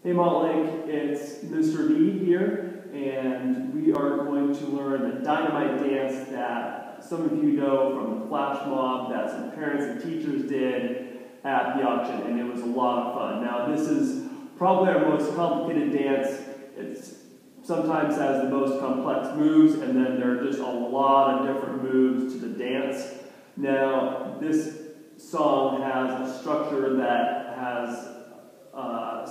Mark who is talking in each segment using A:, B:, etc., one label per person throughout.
A: Hey Montlake, it's Mr. B here, and we are going to learn the Dynamite dance that some of you know from the flash mob that some parents and teachers did at the auction, and it was a lot of fun. Now this is probably our most complicated dance. It sometimes has the most complex moves, and then there are just a lot of different moves to the dance. Now this song has a structure that has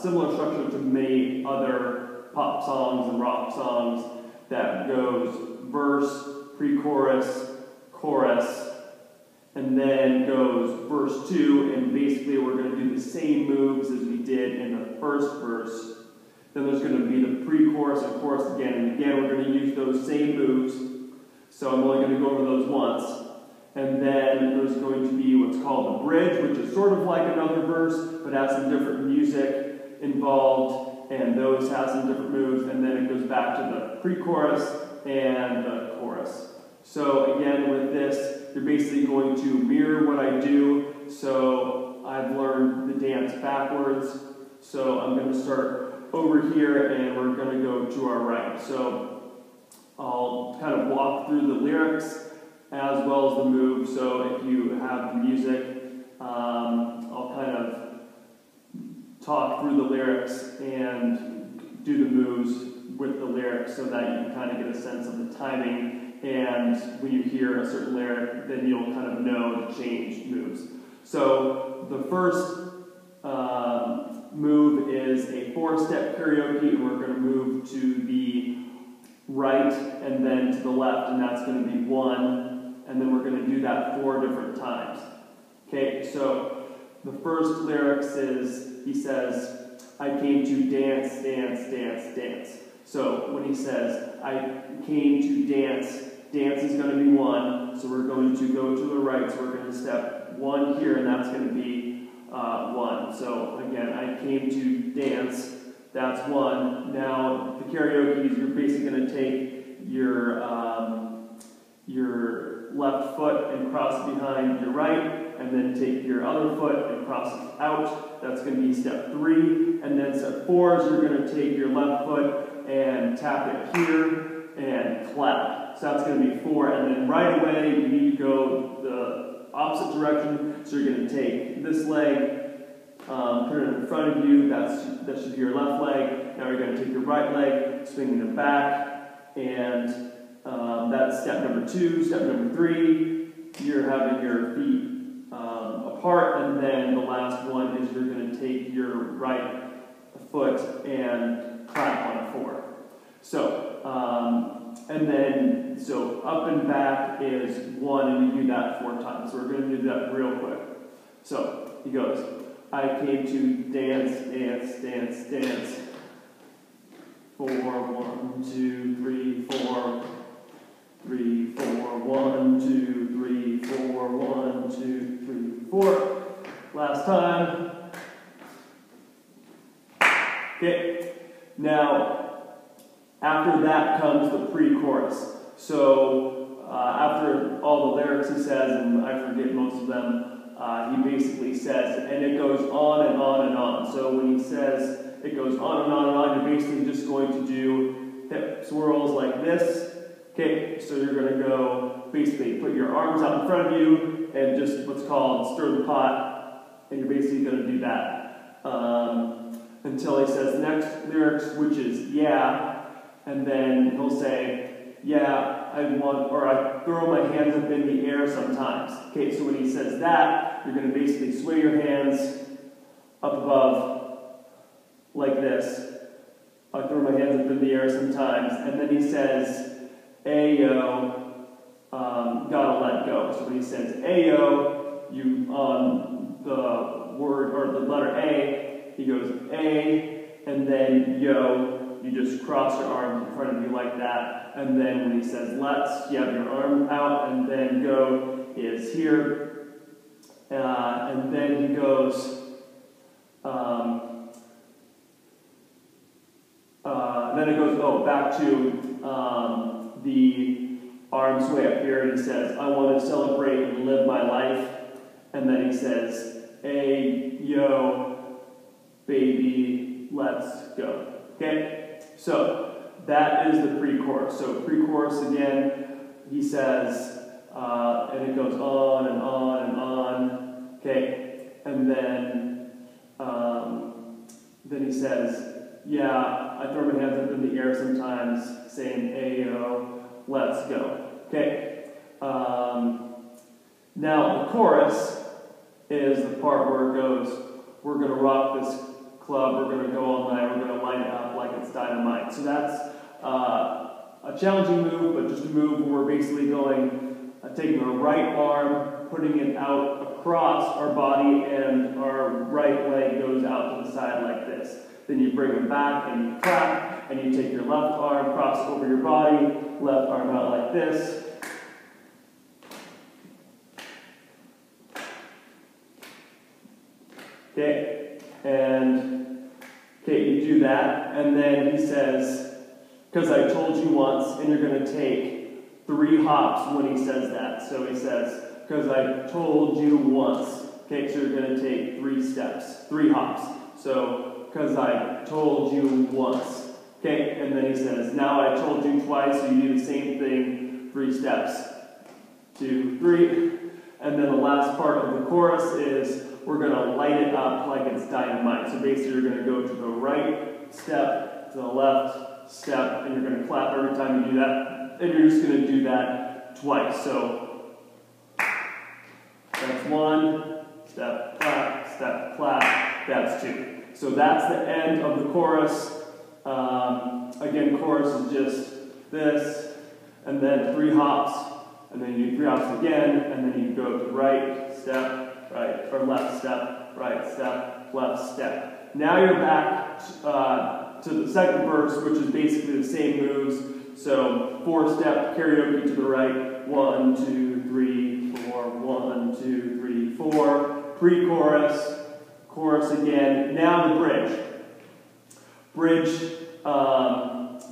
A: similar structure to many other pop songs and rock songs that goes verse, pre-chorus, chorus, and then goes verse 2, and basically we're going to do the same moves as we did in the first verse. Then there's going to be the pre-chorus and chorus again, and again we're going to use those same moves, so I'm only going to go over those once. And then there's going to be what's called the bridge, which is sort of like another verse, but has some different music involved, and those have some different moves, and then it goes back to the pre-chorus and the chorus. So again, with this, you're basically going to mirror what I do. So I've learned the dance backwards, so I'm going to start over here, and we're going to go to our right. So I'll kind of walk through the lyrics as well as the move. So if you have the music, I'll kind of talk through the lyrics and do the moves with the lyrics so that you can kind of get a sense of the timing, and when you hear a certain lyric, then you'll kind of know to change moves. So the first move is a 4-step karaoke, and we're going to move to the right and then to the left, and that's going to be 1, and then we're going to do that 4 different times. Okay, so the first lyrics is, he says, I came to dance, dance, dance, dance. So when he says, I came to dance, dance is going to be 1, so we're going to go to the right, so we're going to step 1 here, and that's going to be 1. So again, I came to dance, that's 1. Now the karaoke is you're basically going to take your left foot and cross it behind your right, and then take your other foot and cross it out. That's going to be step 3. And then step 4 is you're going to take your left foot and tap it here and clap. So that's going to be 4. And then right away you need to go the opposite direction. So you're going to take this leg, put it in front of you. That should be your left leg. Now you're going to take your right leg, swinging it back, and that's step number 2. Step number 3, you're having your feet apart, and then the last one is you're going to take your right foot and clap on a 4. So, and then, so up and back is 1, and you do that 4 times. So we're going to do that real quick. So, he goes, I came to dance, dance, dance, dance. 4, 1, 2, 3, 4. 3, 4, 1, 2, 3, 4, 1, 2, 3, 4. Last time. Okay. Now, after that comes the pre-chorus. So, after all the lyrics he says, and I forget most of them, he basically says, and it goes on and on and on. So when he says it goes on and on and on, you're basically just going to do hip swirls like this. Okay, so you're going to go, basically put your arms out in front of you and just what's called stir the pot, and you're basically going to do that until he says the next lyrics, which is yeah, and then he'll say, yeah, I want, or I throw my hands up in the air sometimes. Okay, so when he says that, you're going to basically swing your hands up above like this. I throw my hands up in the air sometimes, and then he says, Ayo, gotta let go. So when he says Ayo, you on the word or the letter A, he goes A, and then yo, you just cross your arms in front of you like that. And then when he says let's, you have your arm out, and then go is here. And then he goes, then it goes, back to the arms way up here, and he says, I want to celebrate and live my life. And then he says, hey, yo, baby, let's go. Okay? So that is the pre-chorus. So pre-chorus again, he says, and it goes on and on and on. Okay? And then he says, yeah, I throw my hands up in the air sometimes, saying, ayo, let's go. Okay? Now, the chorus is the part where it goes, we're going to rock this club, we're going to go all night, we're going to light it up like it's dynamite. So that's a challenging move, but just a move where we're basically going, taking our right arm, putting it out across our body, and our right leg goes out to the side like this. Then you bring them back and you clap, and you take your left arm, cross over your body, left arm out like this. Okay, and you do that, and then he says, because I told you once, and you're going to take 3 hops when he says that. So he says, because I told you once. Okay, so you're going to take 3 steps, 3 hops. So, because I told you once. Okay, and then he says, now I told you twice, so you do the same thing, 3 steps. 2, 3. And then the last part of the chorus is, we're going to light it up like it's dynamite. So basically you're going to go to the right step, to the left step, and you're going to clap every time you do that. And you're just going to do that twice. So that's 1, step, clap, that's 2. So that's the end of the chorus. Again, chorus is just this, and then 3 hops, and then you do 3 hops again, and then you go to right step, right, or left step, right step, left step. Now you're back to the second verse, which is basically the same moves. So 4-step karaoke to the right, 1, 2, 3, 4, 1, 2, 3, 4. Pre-chorus, chorus again. Now the bridge. Bridge,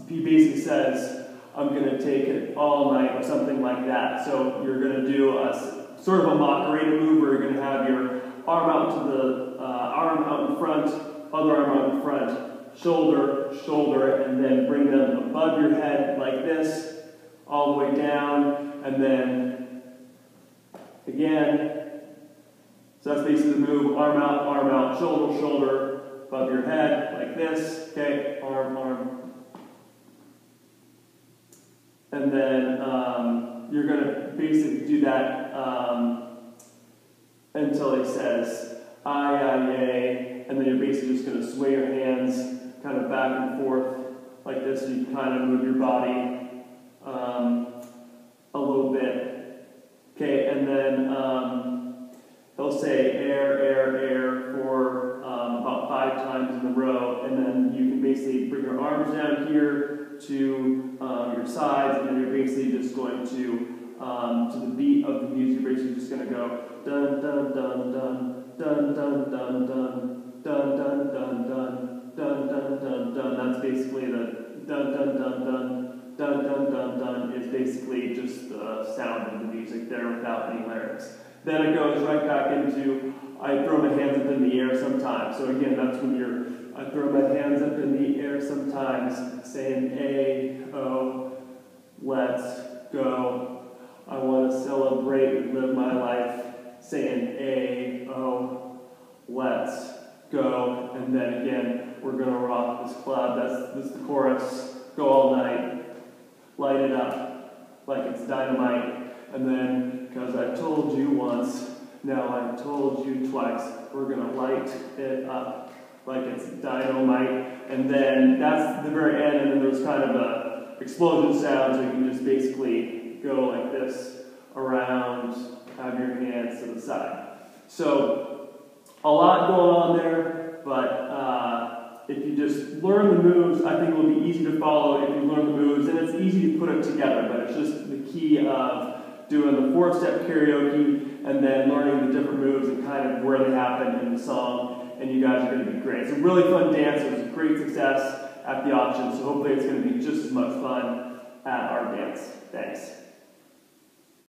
A: he basically says, I'm going to take it all night or something like that. So you're going to do a sort of a Macarena move where you're going to have your arm out to the arm out in front, other arm out in front, shoulder, shoulder, and then bring them above your head like this, all the way down, and then again. So that's basically the move, arm out, shoulder, shoulder, above your head like this. Okay, arm, arm. And then you're going to basically do that until he says, aye, and then you're basically just going to sway your hands kind of back and forth like this, so you can kind of move your body a little bit. Okay, and then he'll say air for about 5 times in a row, and then you can basically bring your arms down here to your sides, and then you're basically just going to the beat of the music, you're basically just going to go dun dun dun dun dun dun dun dun dun dun dun dun dun dun dun dun. That's basically the dun dun dun dun dun dun dun dun is basically just the sound of the music there without any lyrics. Then it goes right back into I throw my hands up in the air sometimes. So again, that's when I throw my hands up in the air sometimes, saying A-O, let's go. I want to celebrate and live my life, saying A-O, let's go. And then again, we're going to rock this club. That's the chorus. Go all night, light it up like it's dynamite. And then, because I told you once, now I told you twice, we're going to light it up like it's dynamite. And then that's the very end, and then there's kind of a explosion sound, so you can just basically go like this around, have your hands to the side. So a lot going on there, but if you just learn the moves, I think it will be easy to follow if you learn the moves, and it's easy to put it together, but it's just the key of doing the 4-step karaoke and then learning the different moves and kind of where they happen in the song, and you guys are going to be great. It's a really fun dance. It was a great success at the auction, so hopefully it's going to be just as much fun at our dance. Thanks.